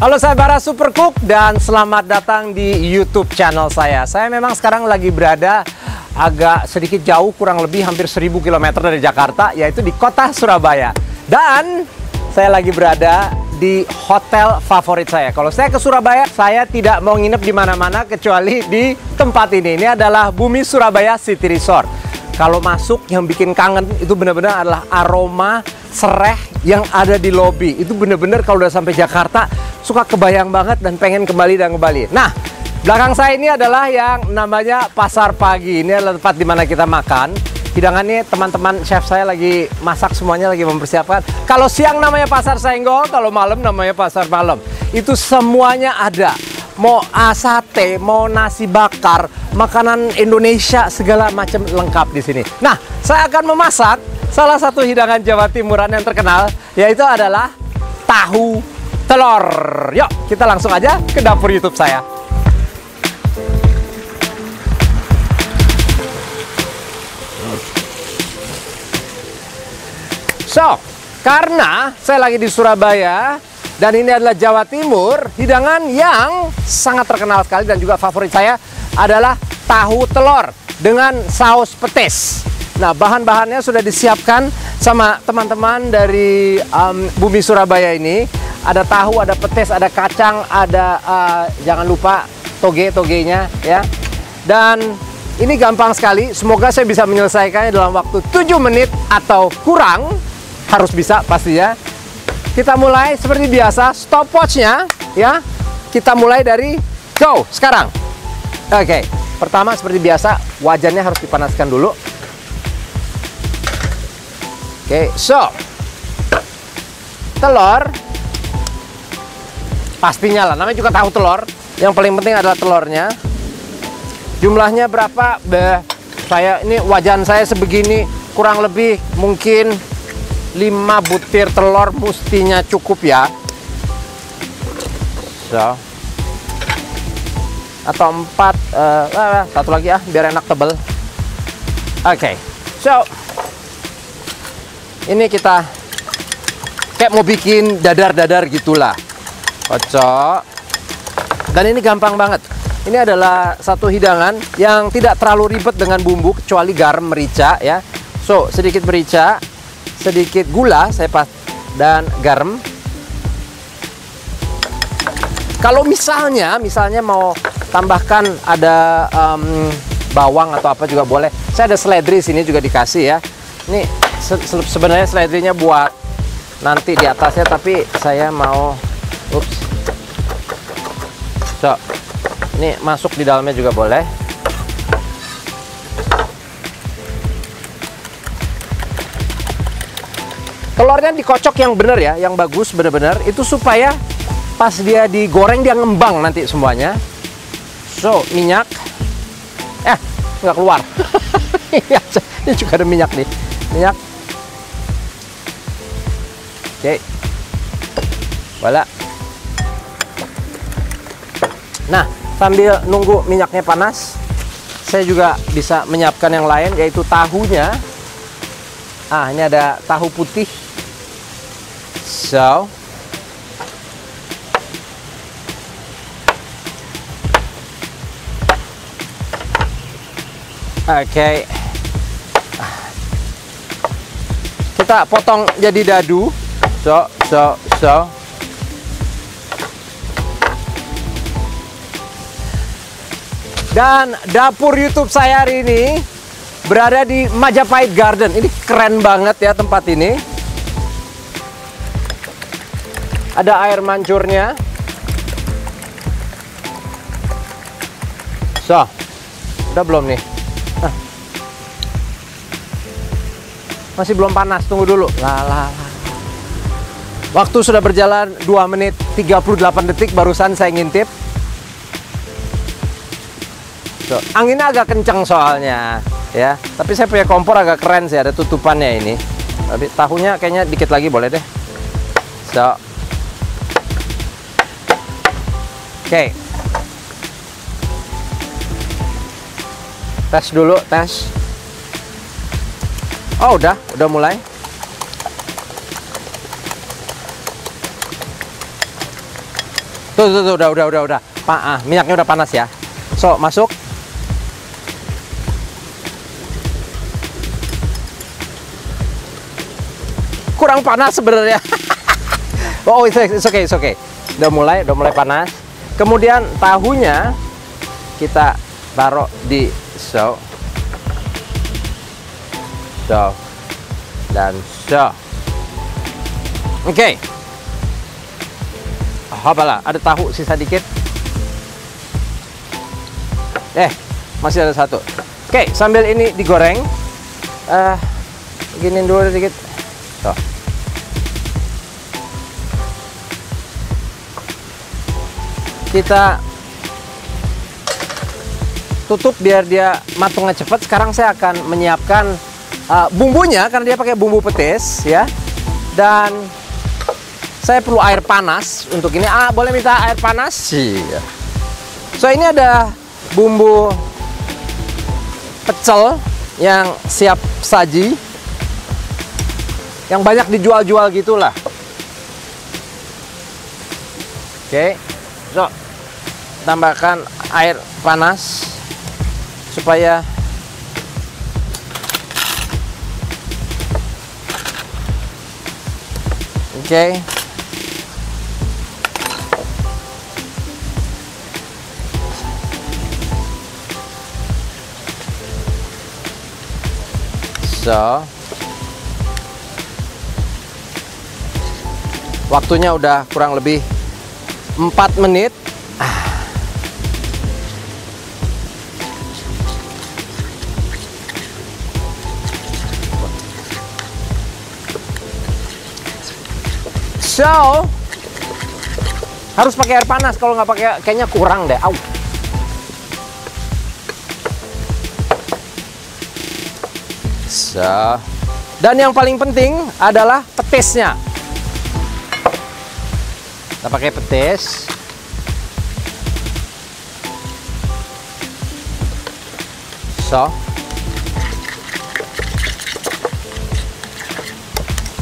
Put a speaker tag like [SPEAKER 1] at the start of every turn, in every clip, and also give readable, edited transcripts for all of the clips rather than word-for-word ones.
[SPEAKER 1] Halo, saya Bara Supercook dan selamat datang di YouTube channel saya. Saya memang sekarang lagi berada agak sedikit jauh, kurang lebih hampir 1000 km dari Jakarta, yaitu di kota Surabaya. Dan saya lagi berada di hotel favorit saya. Kalau saya ke Surabaya, saya tidak mau nginep di mana-mana kecuali di tempat ini. Ini adalah Bumi Surabaya City Resort. Kalau masuk, yang bikin kangen itu benar-benar adalah aroma sereh yang ada di lobi. Itu benar-benar kalau udah sampai Jakarta suka kebayang banget dan pengen kembali dan kembali. Nah, belakang saya ini adalah yang namanya Pasar Pagi. Ini adalah tempat di mana kita makan. Hidangannya teman-teman chef saya lagi masak, semuanya lagi mempersiapkan. Kalau siang namanya Pasar Senggol, kalau malam namanya Pasar Malam. Itu semuanya ada. Mau sate, mau nasi bakar, makanan Indonesia segala macam lengkap di sini. Nah, saya akan memasak salah satu hidangan Jawa Timuran yang terkenal, yaitu adalah tahu telur. Yuk, kita langsung aja ke dapur YouTube saya. So, karena saya lagi di Surabaya dan ini adalah Jawa Timur, hidangan yang sangat terkenal sekali dan juga favorit saya adalah tahu telur dengan saus petis. Nah, bahan-bahannya sudah disiapkan sama teman-teman dari Bumi Surabaya ini. Ada tahu, ada petis, ada kacang, ada jangan lupa toge-togenya ya. Dan ini gampang sekali. Semoga saya bisa menyelesaikannya dalam waktu 7 menit atau kurang. Harus bisa pastinya. Kita mulai seperti biasa, stopwatch-nya ya. Kita mulai dari go sekarang. Oke, pertama seperti biasa wajannya harus dipanaskan dulu. Oke, so telur pastinya lah, namanya juga tahu telur. Yang paling penting adalah telurnya. Jumlahnya berapa? Saya ini wajan saya sebegini, kurang lebih mungkin 5 butir telur mestinya cukup ya. So, atau 4, satu lagi ya biar enak tebel. Oke, so ini kita kayak mau bikin dadar-dadar gitulah. Kocok. Dan ini gampang banget. Ini adalah satu hidangan yang tidak terlalu ribet dengan bumbu kecuali garam, merica ya. So, sedikit merica, sedikit gula dan garam. Kalau misalnya mau tambahkan ada bawang atau apa juga boleh. Saya ada seledri sini juga dikasih ya. Ini sebenarnya seledrinya buat nanti di atasnya, tapi saya mau so, ini masuk di dalamnya juga boleh. Telurnya dikocok yang bener ya, yang bagus bener-bener. Itu supaya pas dia digoreng dia ngembang nanti semuanya. So, minyak. Nggak keluar. Ini juga ada minyak nih. Minyak. Oke. Voilà. Nah, sambil nunggu minyaknya panas, saya juga bisa menyiapkan yang lain, yaitu tahunya. Ini ada tahu putih. So, oke. Kita potong jadi dadu. So. Dan dapur YouTube saya hari ini berada di Majapahit Garden. Ini keren banget ya tempat ini. Ada air mancurnya. So, udah belum nih? Masih belum panas, tunggu dulu. Waktu sudah berjalan 2 menit 38 detik, barusan saya ngintip. So, anginnya agak kencang soalnya ya. Tapi saya punya kompor agak keren sih, ada tutupannya ini. Tapi tahunya kayaknya dikit lagi boleh deh. So, oke. Tes dulu, tes. Oh, udah mulai. Tuh, udah. Minyaknya udah panas ya. So, masuk. Kurang panas sebenarnya. Oh, it's okay. Udah mulai panas. Kemudian tahunya kita taruh di dan Oke. Hoppala, ada tahu sisa dikit. Masih ada satu. Oke, sambil ini digoreng, giniin dulu dikit. Tuh. Kita tutup biar dia matangnya cepat. Sekarang saya akan menyiapkan bumbunya karena dia pakai bumbu petis ya. Dan saya perlu air panas untuk ini. Boleh minta air panas? Iya. So, ini ada bumbu pecel yang siap saji. Yang banyak dijual-jual gitulah. Oke. So, tambahkan air panas supaya waktunya udah kurang lebih 4 menit. So, harus pakai air panas, kalau nggak pakai kayaknya kurang deh. So, dan yang paling penting adalah petisnya. Kita pakai petis. So,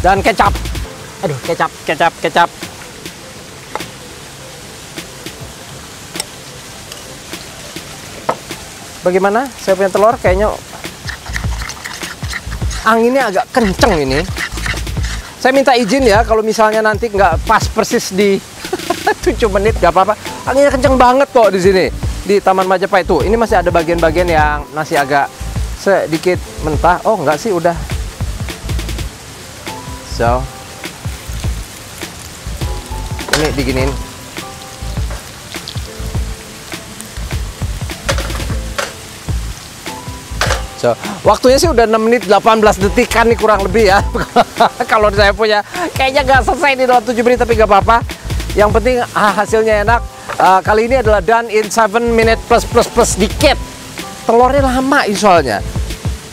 [SPEAKER 1] dan kecap. Aduh, kecap. Bagaimana? Saya punya telur kayaknya anginnya agak kenceng ini. Saya minta izin ya kalau misalnya nanti nggak pas persis di 7 menit, nggak apa-apa. Anginnya kenceng banget kok di sini di Taman Majapahit tuh. Ini masih ada bagian-bagian yang masih agak sedikit mentah. Oh, nggak sih, udah. So, ini diginin. So, waktunya sih udah 6 menit 18 detik kan nih kurang lebih ya. Kalau saya punya kayaknya nggak selesai di dalam 7 menit, tapi nggak apa-apa. Yang penting hasilnya enak. Kali ini adalah done in 7 minute plus dikit. Telurnya lama soalnya.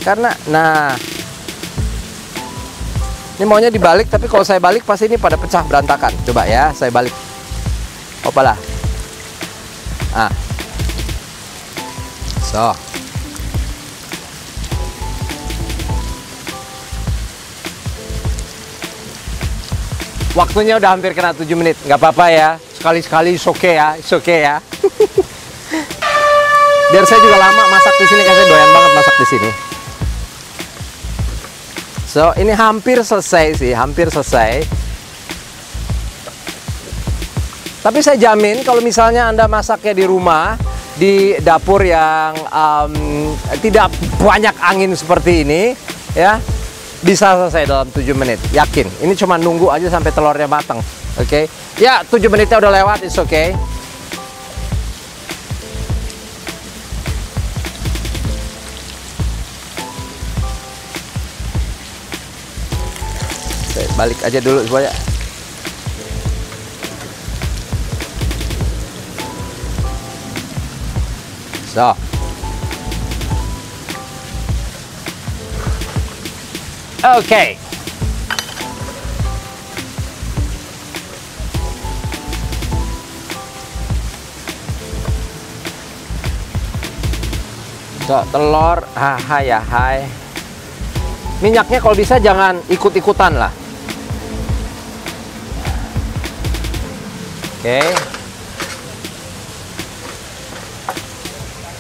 [SPEAKER 1] Karena, nah, ini maunya dibalik, tapi kalau saya balik pasti ini pada pecah berantakan. Coba ya, saya balik. Opala. So. Waktunya udah hampir kena 7 menit. Nggak apa-apa ya. Sekali-sekali it's okay ya. Biar saya juga lama masak di sini, karena saya doyan banget masak di sini. So, ini hampir selesai sih, hampir selesai. Tapi saya jamin kalau misalnya Anda masaknya di rumah, di dapur yang tidak banyak angin seperti ini, ya, bisa selesai dalam 7 menit. Yakin. Ini cuma nunggu aja sampai telurnya matang. Oke. Ya, 7 menitnya udah lewat, it's okay. Balik aja dulu supaya so. Oke. So, telur, hai. Minyaknya kalau bisa jangan ikut-ikutan lah. Oke.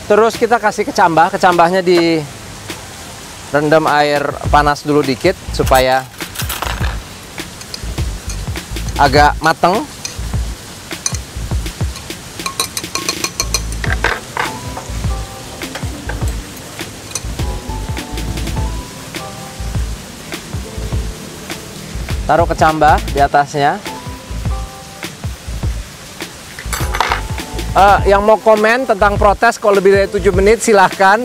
[SPEAKER 1] Terus kita kasih kecambah. Kecambahnya di rendam air panas dulu dikit supaya agak mateng. Taruh kecambah di atasnya. Yang mau komen tentang protes kalau lebih dari 7 menit silahkan.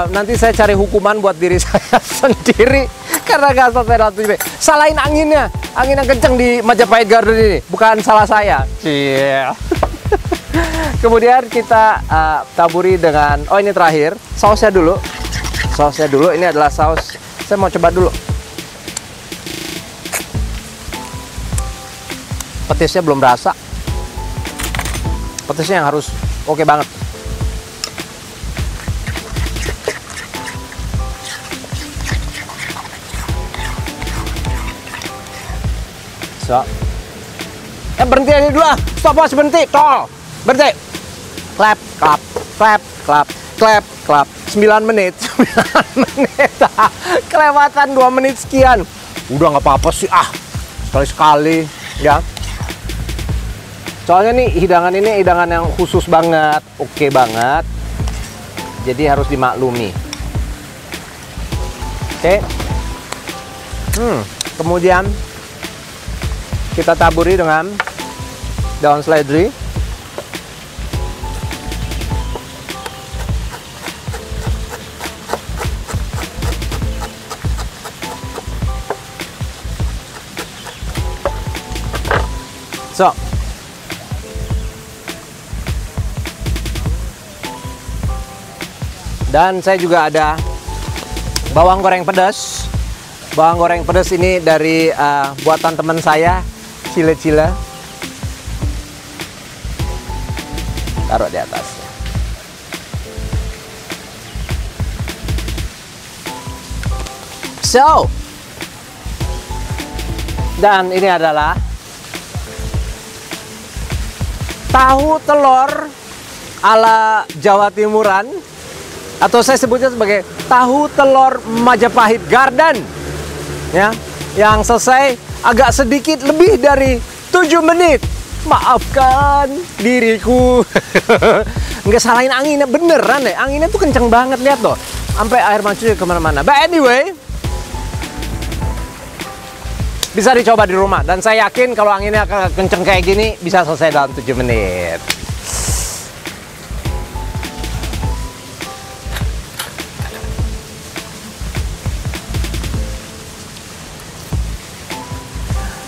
[SPEAKER 1] Nanti saya cari hukuman buat diri saya sendiri karena nggak selesai dalam 7 menit. Salahin anginnya, angin yang kenceng di Majapahit Garden ini, bukan salah saya. Yeah. Kemudian kita taburi dengan, oh ini terakhir, sausnya dulu. Sausnya dulu, ini adalah saus, saya mau coba dulu. Petisnya belum berasa. Petisnya yang harus oke banget. So. Berhenti aja dulu lah. Stopwatch berhenti. Tol. Berhenti. Clap, clap, clap, clap, clap, clap. 9 menit. 9 menit. Kelewatan 2 menit sekian. Udah nggak apa-apa sih. Sekali-sekali. Ya. Soalnya nih hidangan ini hidangan yang khusus banget, oke banget. Jadi harus dimaklumi. Oke. Kemudian kita taburi dengan daun seledri. So. Dan saya juga ada bawang goreng pedas. Bawang goreng pedas ini dari buatan teman saya, Cile-Cile. Taruh di atas. So, dan ini adalah tahu telur ala Jawa Timuran, atau saya sebutnya sebagai tahu telur Majapahit Garden, ya, yang selesai agak sedikit lebih dari 7 menit. Maafkan diriku. Nggak salahin anginnya, beneran deh, anginnya tuh kenceng banget, lihat loh, sampai air mancurnya kemana-mana. But anyway, bisa dicoba di rumah, dan saya yakin kalau anginnya kenceng kayak gini bisa selesai dalam 7 menit.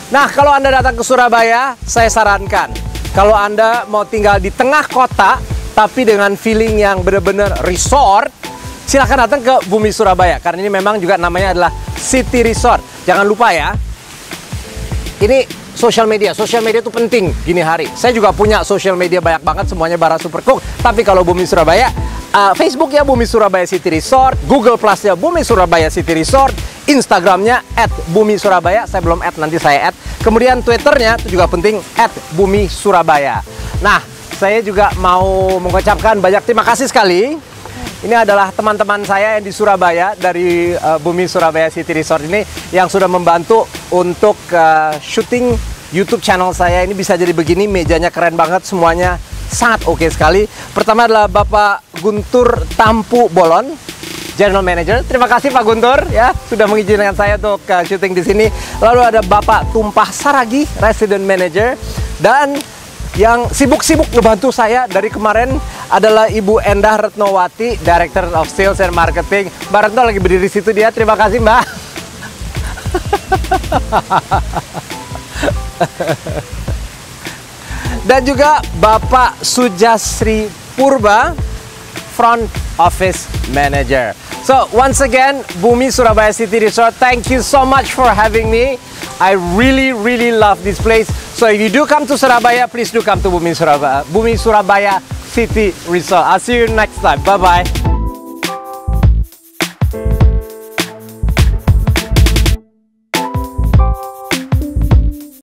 [SPEAKER 1] Nah, kalau Anda datang ke Surabaya, saya sarankan, kalau Anda mau tinggal di tengah kota, tapi dengan feeling yang benar-benar resort, silahkan datang ke Bumi Surabaya. Karena ini memang juga namanya adalah City Resort. Jangan lupa ya, ini sosial media itu penting gini hari. Saya juga punya sosial media banyak banget, semuanya Bara Supercook. Tapi kalau Bumi Surabaya, Facebook ya Bumi Surabaya City Resort, Google Plus ya Bumi Surabaya City Resort, Instagramnya @BumiSurabaya, saya belum nanti saya add. Kemudian Twitternya itu juga penting @BumiSurabaya. Nah, saya juga mau mengucapkan banyak terima kasih sekali. Ini adalah teman-teman saya yang di Surabaya dari Bumi Surabaya City Resort ini yang sudah membantu untuk syuting YouTube channel saya. Ini bisa jadi begini, mejanya keren banget, semuanya sangat oke sekali. Pertama adalah Bapak Guntur Tampu Bolon, General Manager. Terima kasih Pak Guntur ya sudah mengizinkan saya untuk syuting di sini. Lalu ada Bapak Tumpah Saragi, Resident Manager, dan yang sibuk-sibuk ngebantu saya dari kemarin adalah Ibu Endah Retnowati, Director of Sales and Marketing. Mbak Retno lagi berdiri di situ dia. Terima kasih Mbak. Dan juga Bapak Sujasri Purba, Front Office Manager. So once again, Bumi Surabaya City Resort, thank you so much for having me. I really love this place. So if you do come to Surabaya, please do come to Bumi Surabaya City Resort. I'll see you next time. Bye bye.